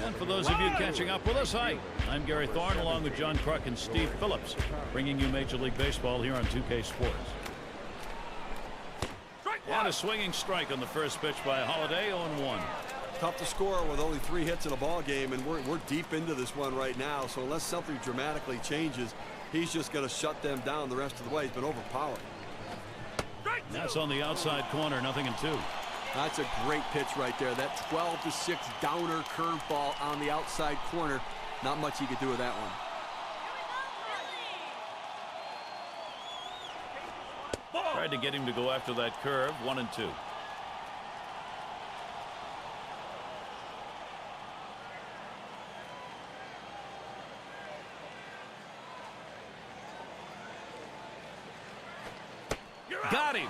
And for those of you catching up with us, hi, I'm Gary Thorne along with John Kruk and Steve Phillips, bringing you Major League Baseball here on 2K Sports. And a swinging strike on the first pitch by Halladay, 0-1. Tough to score with only 3 hits in a ball game, and we're deep into this one right now, so unless something dramatically changes, he's just going to shut them down the rest of the way. He's been overpowered. That's on the outside corner, 0-2. That's a great pitch right there. That 12-6 downer curveball on the outside corner. Not much he could do with that one. Tried to get him to go after that curve, 1-2. Got him.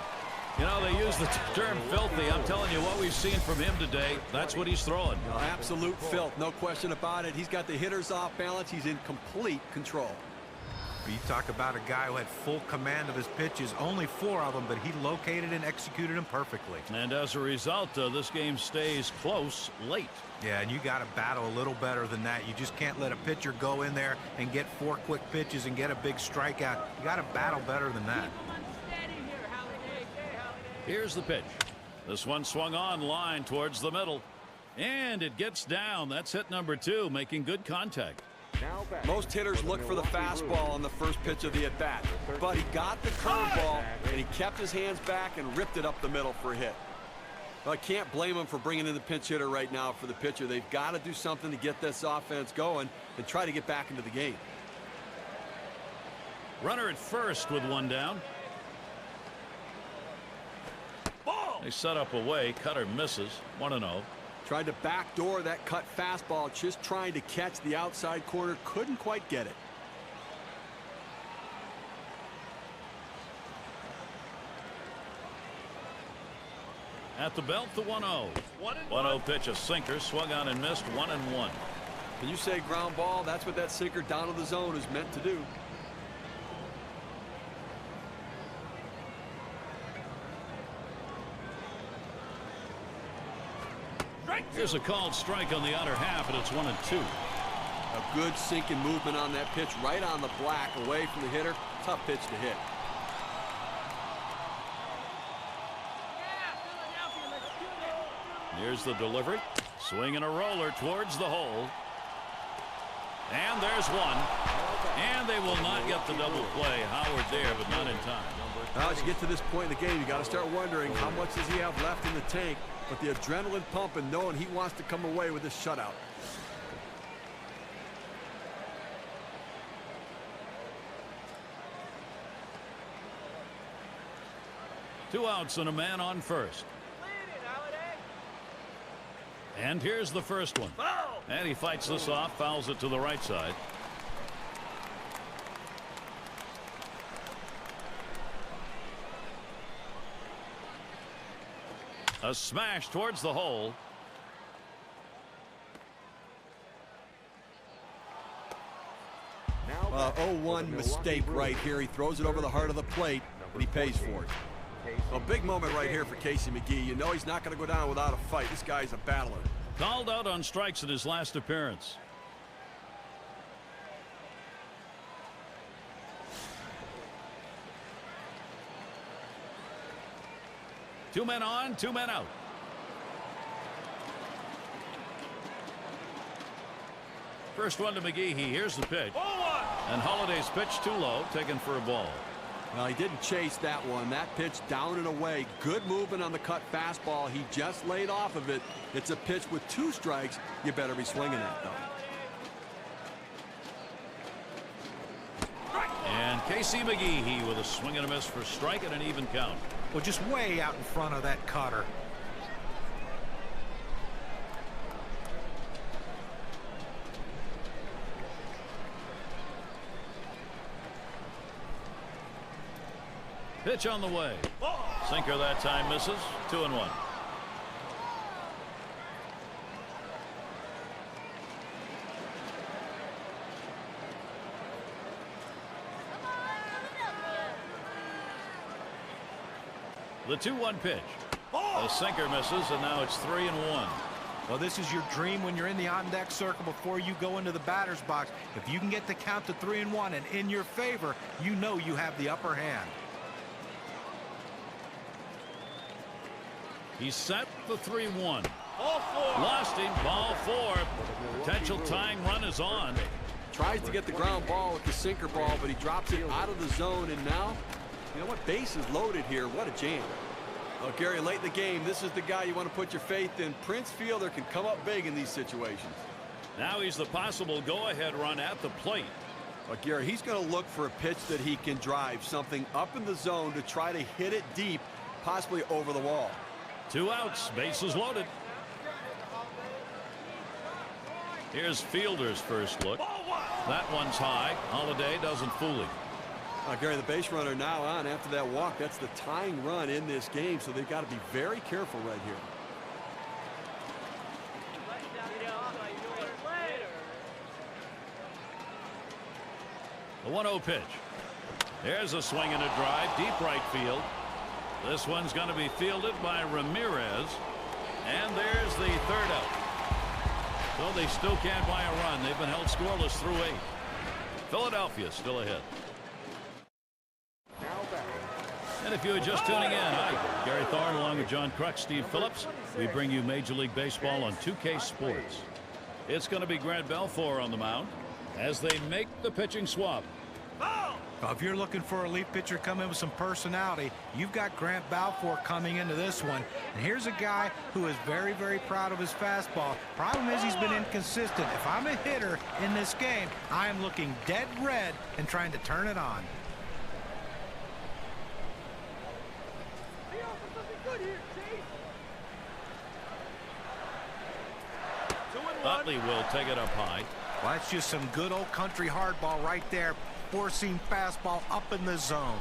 You know, they use the term filthy. I'm telling you what we've seen from him today. That's what he's throwing. Absolute filth, no question about it. He's got the hitters off balance. He's in complete control. You talk about a guy who had full command of his pitches, only 4 of them, but he located and executed them perfectly. And as a result, this game stays close late. Yeah, and you got to battle a little better than that. You just can't let a pitcher go in there and get 4 quick pitches and get a big strikeout. You got to battle better than that. Here's the pitch. This one swung on line towards the middle. And it gets down. That's hit number 2, making good contact. Most hitters look for the fastball on the first pitch of the at-bat, but he got the curveball, and he kept his hands back and ripped it up the middle for a hit. Well, I can't blame him for bringing in the pinch hitter right now for the pitcher. They've got to do something to get this offense going and try to get back into the game. Runner at first with 1 down. They set up away. Cutter misses. 1-0. Tried to backdoor that cut fastball, just trying to catch the outside corner. Couldn't quite get it. At the belt, the 1-0. 1-0 pitch, a sinker, swung on and missed. 1-1. When you say ground ball, that's what that sinker down to the zone is meant to do. There's a called strike on the outer half, and it's 1-2. A good sinking movement on that pitch, right on the black, away from the hitter. Tough pitch to hit. Here's the delivery. Swing and a roller towards the hole. And there's one. And they will not get the double play. Howard there, but not in time. Now, as you get to this point in the game, you got to start wondering how much does he have left in the tank. But the adrenaline pumping, knowing he wants to come away with this shutout. Two outs and a man on first. And here's the first one. And he fights this off, fouls it to the right side. A smash towards the hole. Now 0-1 mistake right here. He throws it over the heart of the plate, and he pays for it. A big moment right here for Casey McGee. You know he's not going to go down without a fight. This guy's a battler. Called out on strikes in his last appearance. Two men on, 2 men out. First one to McGee. Here's the pitch. And Holladay's pitch too low, taken for a ball. Well, he didn't chase that one. That pitch down and away. Good movement on the cut fastball. He just laid off of it. It's a pitch with 2 strikes. You better be swinging at, though. And Casey McGee with a swing and a miss for strike and an even count. Well, just way out in front of that cutter. Pitch on the way. Sinker that time misses. 2-1. The 2-1 pitch. The sinker misses, and now it's 3-1. Well, this is your dream when you're in the on-deck circle before you go into the batter's box. If you can get the count to 3-1 and in your favor, you know you have the upper hand. He set the 3-1. Lost him. Ball 4. Potential tying run is on. Tries to get the ground ball with the sinker ball, but he drops it out of the zone. And now, you know what? Base is loaded here. What a jam. Well, Gary, late in the game, this is the guy you want to put your faith in. Prince Fielder can come up big in these situations. Now he's the possible go-ahead run at the plate. Well, Gary, he's going to look for a pitch that he can drive, something up in the zone to try to hit it deep, possibly over the wall. 2 outs, bases loaded. Here's Fielder's first look. That one's high. Halladay doesn't fool him. Gary, the base runner now on after that walk. That's the tying run in this game, so they've got to be very careful right here. The 1-0 pitch. There's a swing and a drive, deep right field. This one's going to be fielded by Ramirez. And there's the 3rd out. So they still can't buy a run. They've been held scoreless through 8. Philadelphia still ahead. And if you are just tuning in, hi, Gary Thorne along with John Kruk, Steve Phillips. We bring you Major League Baseball on 2K Sports. It's going to be Grant Balfour on the mound as they make the pitching swap. Now, if you're looking for a relief pitcher to come in with some personality, you've got Grant Balfour coming into this one. And here's a guy who is very, very proud of his fastball. Problem is he's been inconsistent. If I'm a hitter in this game, I am looking dead red and trying to turn it on. Utley will take it up high. Well, that's just some good old country hardball right there. Four-seam fastball up in the zone.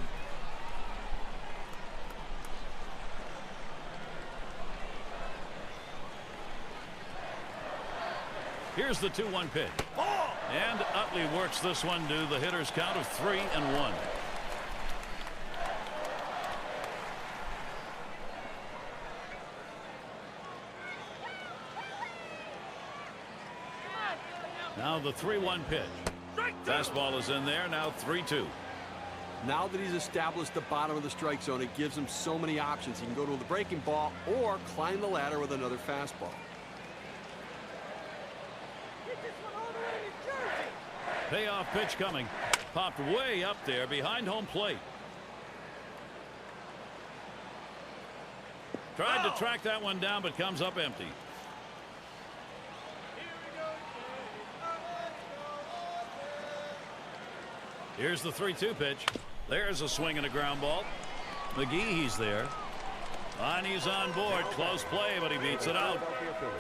Here's the 2-1 pitch. And Utley works this one to the hitter's count of 3-1. Now the 3-1 pitch. Fastball is in there. Now 3-2. Now that he's established the bottom of the strike zone, it gives him so many options. He can go to the breaking ball or climb the ladder with another fastball. Payoff pitch coming. Popped way up there behind home plate. Tried to track that one down, but comes up empty. Here's the 3-2 pitch. There's a swing and a ground ball. McGee's there. And he's on board. Close play, but he beats it out.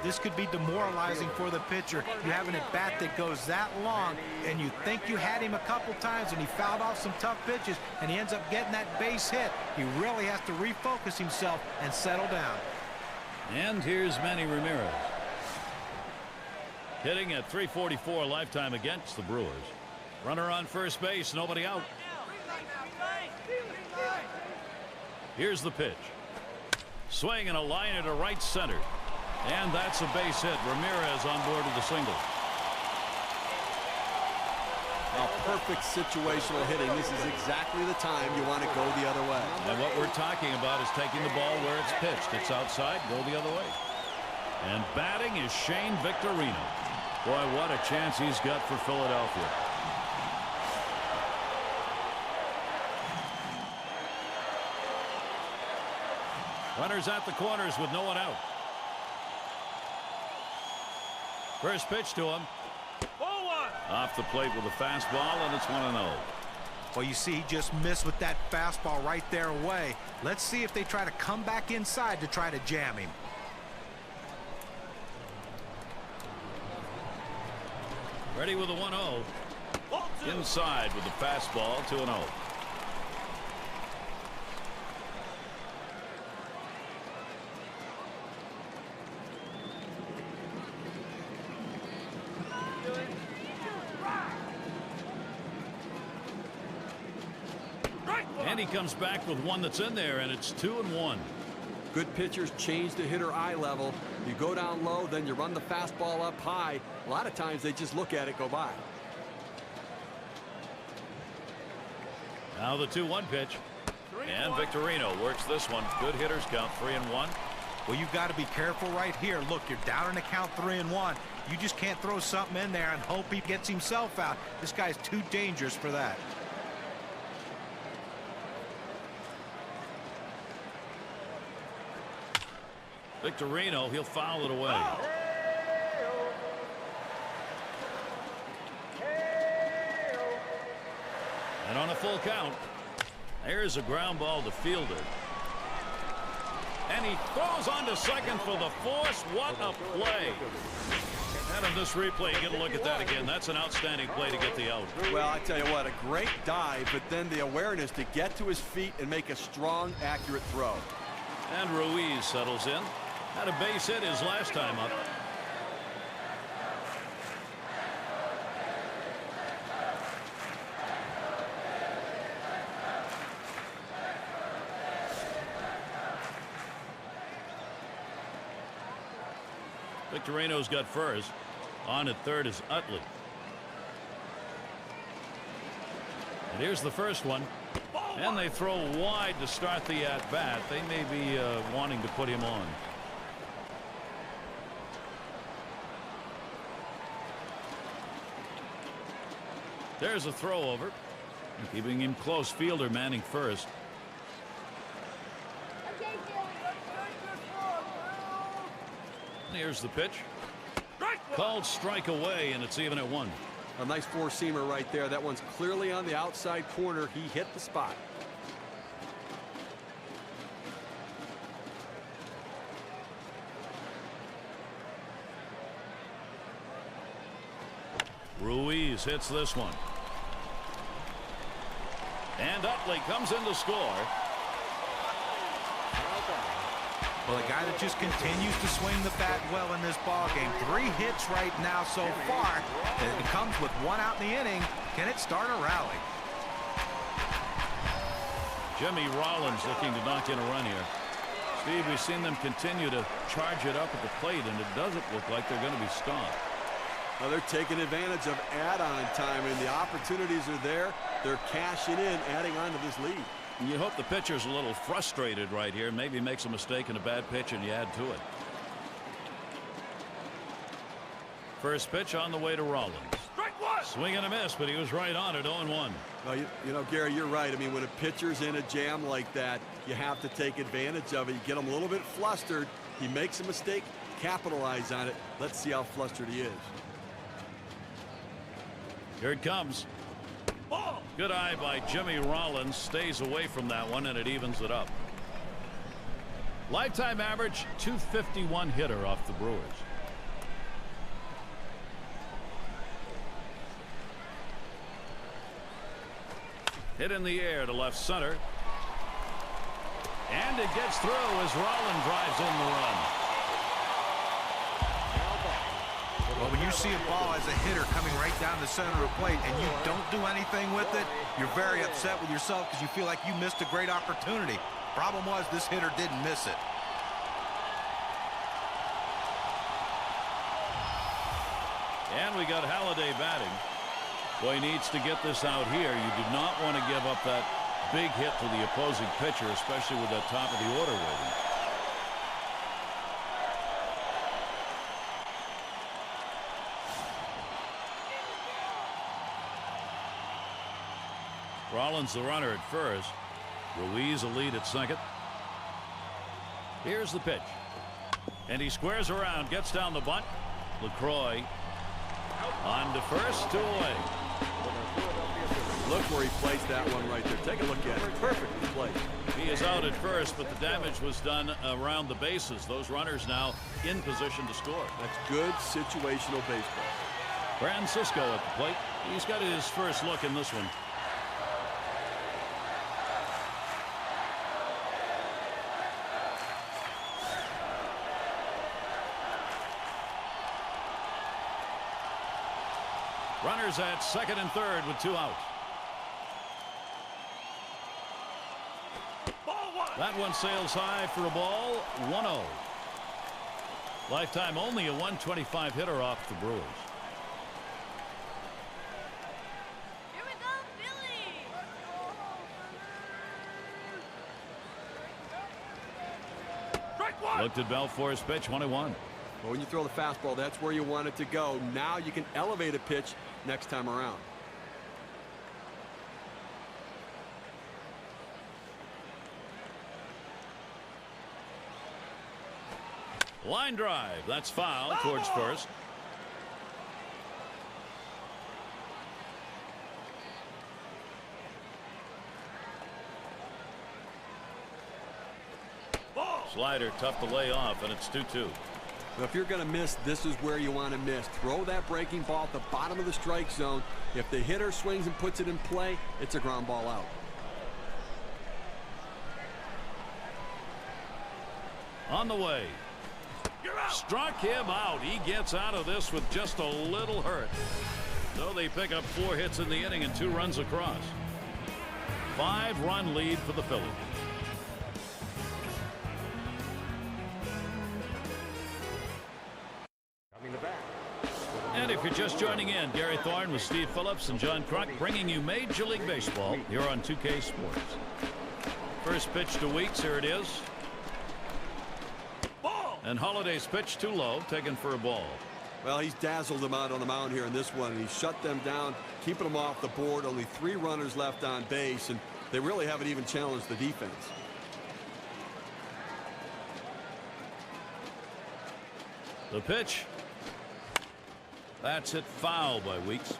This could be demoralizing for the pitcher. You have an at-bat that goes that long, and you think you had him a couple times, and he fouled off some tough pitches, and he ends up getting that base hit. He really has to refocus himself and settle down. And here's Manny Ramirez. Hitting at .344 lifetime against the Brewers. Runner on first base, nobody out. Here's the pitch. Swing and a liner to right center. And that's a base hit. Ramirez on board with the single. A perfect situational hitting. This is exactly the time you want to go the other way. And what we're talking about is taking the ball where it's pitched. It's outside, go the other way. And batting is Shane Victorino. Boy, what a chance he's got for Philadelphia. Runners at the corners with no one out. First pitch to him. Off the plate with a fastball, and it's 1-0. Well, you see, he just missed with that fastball right there away. Let's see if they try to come back inside to try to jam him. Ready with a 1-0. Inside with the fastball, 2-0. And he comes back with one that's in there, and it's 2-1. Good pitchers change the hitter eye level. You go down low, then you run the fastball up high. A lot of times they just look at it go by. Now the 2-1 pitch. And Victorino works this one. Good hitters count 3-1. Well, you've got to be careful right here. Look, you're down in the count 3-1. You just can't throw something in there and hope he gets himself out. This guy's too dangerous for that. Victorino, he'll foul it away. And on a full count, there's a ground ball to Fielder. And he throws on to second for the force. What a play. And on this replay, you get a look at that again. That's an outstanding play to get the out. Well, I tell you what, a great dive, but then the awareness to get to his feet and make a strong, accurate throw. And Ruiz settles in. Had a base hit his last time up. Victorino's got first. On at third is Utley. And here's the first one. And they throw wide to start the at-bat. They may be wanting to put him on. There's a throw over. Keeping him close. Fielder manning first. Here's the pitch. Called strike away, and it's even at 1. A nice four-seamer right there. That one's clearly on the outside corner. He hit the spot. Ruiz hits this one. And Utley comes in to score. Well, a guy that just continues to swing the bat well in this ball game. 3 hits right now so far. It comes with 1 out in the inning. Can it start a rally? Jimmy Rollins looking to knock in a run here. Steve, we've seen them continue to charge it up at the plate, and it doesn't look like they're going to be stopped. Well, they're taking advantage of add-on time, and the opportunities are there. They're cashing in, adding on to this lead. And you hope the pitcher's a little frustrated right here. Maybe makes a mistake in a bad pitch, and you add to it. First pitch on the way to Rollins. Swing and a miss, but he was right on it, 0-1. Well, you know, Gary, you're right. I mean, when a pitcher's in a jam like that, you have to take advantage of it. You get him a little bit flustered. He makes a mistake, capitalize on it. Let's see how flustered he is. Here it comes. Good eye by Jimmy Rollins. Stays away from that one, and it evens it up. Lifetime average, .251 hitter off the Brewers. Hit in the air to left center. And it gets through as Rollins drives in the run. Well, when you see a ball as a hitter coming right down the center of the plate and you don't do anything with it, you're very upset with yourself because you feel like you missed a great opportunity. Problem was, this hitter didn't miss it. And we got Halladay batting. Boy, he needs to get this out here. You do not want to give up that big hit to the opposing pitcher, especially with that top of the order waiting. Rollins the runner at first. Ruiz a lead at second. Here's the pitch. And he squares around, gets down the bunt. LaCroix on to first, 2 away. Look where he placed that one right there. Take a look at it. Perfectly placed. He is out at first, but the damage was done around the bases. Those runners now in position to score. That's good situational baseball. Francisco at the plate. He's got his first look in this one. Runners at second and third with 2 outs. That one sails high for a ball. 1-0. Lifetime only a 125 hitter off the Brewers. Here we go, Phillies! Strike one. Looked at Belfour's pitch. 1-1. Well, when you throw the fastball, that's where you want it to go. Now you can elevate a pitch next time around. Line drive. That's foul towards first. Slider tough to lay off, and it's 2-2. But if you're going to miss, this is where you want to miss. Throw that breaking ball at the bottom of the strike zone. If the hitter swings and puts it in play, it's a ground ball out. On the way. Struck him out. He gets out of this with just a little hurt. So they pick up 4 hits in the inning and 2 runs across. 5-run lead for the Phillies. And if you're just joining in, Gary Thorne with Steve Phillips and John Kruk bringing you Major League Baseball here on 2K Sports. First pitch to Weeks. Here it is. And Halladay's pitch too low, taken for a ball. Well, he's dazzled them out on the mound here in this one, and he shut them down, keeping them off the board. Only 3 runners left on base, and they really haven't even challenged the defense. The pitch. That's hit foul by Weeks.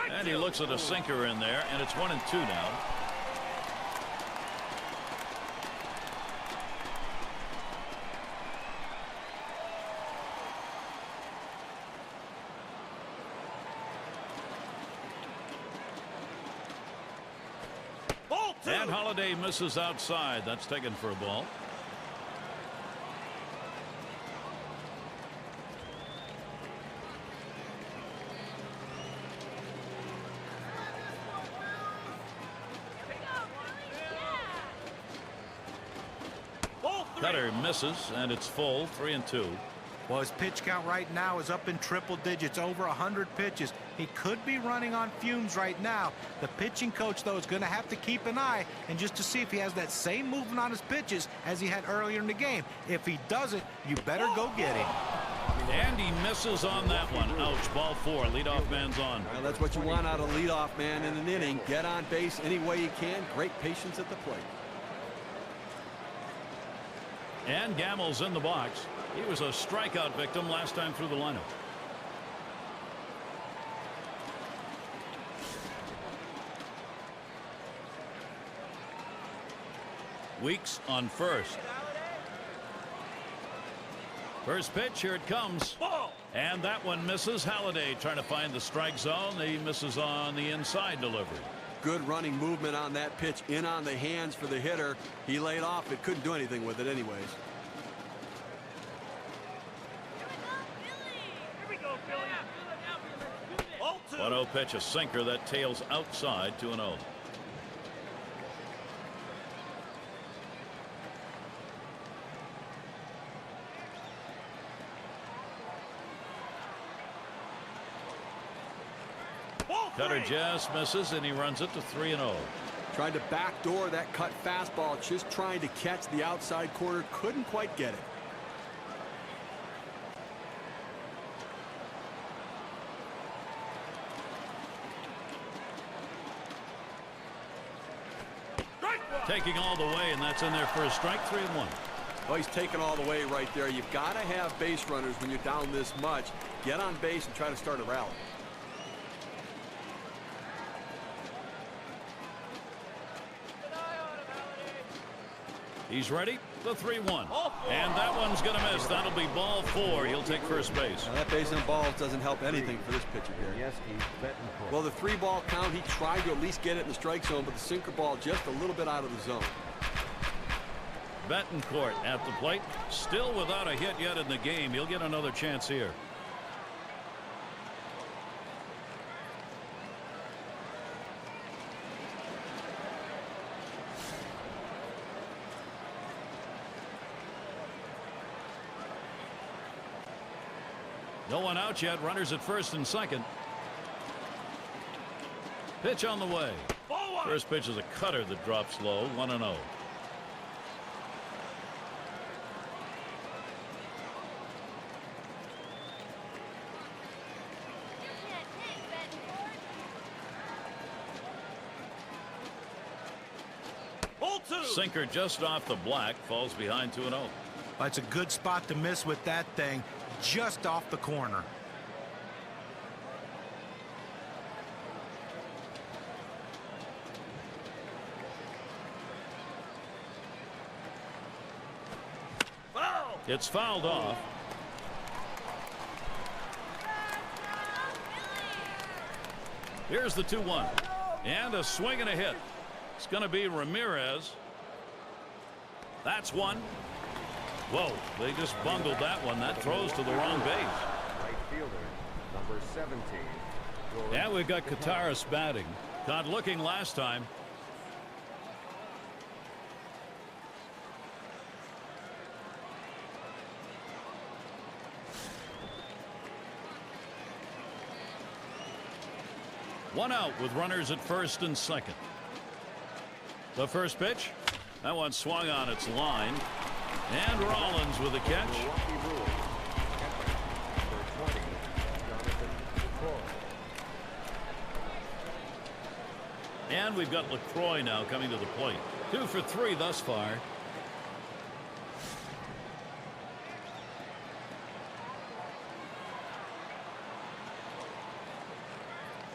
And he looks at a sinker in there, and it's 1-2 now. And Halladay misses outside. That's taken for a ball. Cutter misses, and it's full. 3-2. Well, his pitch count right now is up in triple digits, over 100 pitches. He could be running on fumes right now. The pitching coach, though, is going to have to keep an eye and just to see if he has that same movement on his pitches as he had earlier in the game. If he doesn't, you better go get him. And he misses on that one. Ouch. Ball 4. Leadoff man's on. Well, that's what you want out of a leadoff man in an inning. Get on base any way you can. Great patience at the plate. And Gammel's in the box. He was a strikeout victim last time through the lineup. Weeks on first. First pitch, here it comes. And that one misses. Halladay trying to find the strike zone. He misses on the inside delivery. Good running movement on that pitch, in on the hands for the hitter. He laid off it, couldn't do anything with it anyways. Here we go, Philly. 1-0 pitch, a sinker that tails outside. 2-0. Cutter just misses, and he runs it to 3-0. Tried to backdoor that cut fastball, just trying to catch the outside corner, couldn't quite get it. Taking all the way, and that's in there for a strike. 3-1. Well, he's taken all the way right there. You've got to have base runners when you're down this much. Get on base and try to start a rally. He's ready. The 3-1. And that one's going to miss. That'll be ball 4. He'll take first base. Now, that base on balls doesn't help anything for this pitcher here. Yes, Bettencourt. Well, the 3-ball count, he tried to at least get it in the strike zone, but the sinker ball just a little bit out of the zone. Bettencourt at the plate. Still without a hit yet in the game. He'll get another chance here. No one out yet. Runners at first and second. Pitch on the way. First pitch is a cutter that drops low. 1-0. Sinker just off the black, falls behind 2-0. That's a good spot to miss with that thing, just off the corner. It's fouled off. Here's the 2-1. And a swing and a hit. It's going to be Ramirez. That's one. Whoa, they just bungled that one. That throws to the wrong base. Right fielder, number 17. And we've got Kataris batting. Not looking last time. One out with runners at first and second. The first pitch. That one swung on its line. And Rollins with a catch. Milwaukee Brewers. Number 20, Jonathan LaCroix. And we've got LaCroix now coming to the plate. 2 for 3 thus far.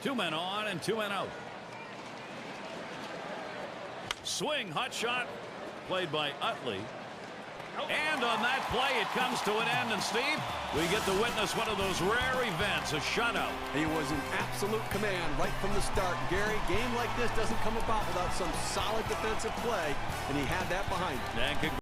Two men on and 2 men out. Swing, hot shot, played by Utley. And on that play, it comes to an end. And Steve, we get to witness one of those rare events, a shutout. He was in absolute command right from the start. Gary, game like this doesn't come about without some solid defensive play, and he had that behind him. And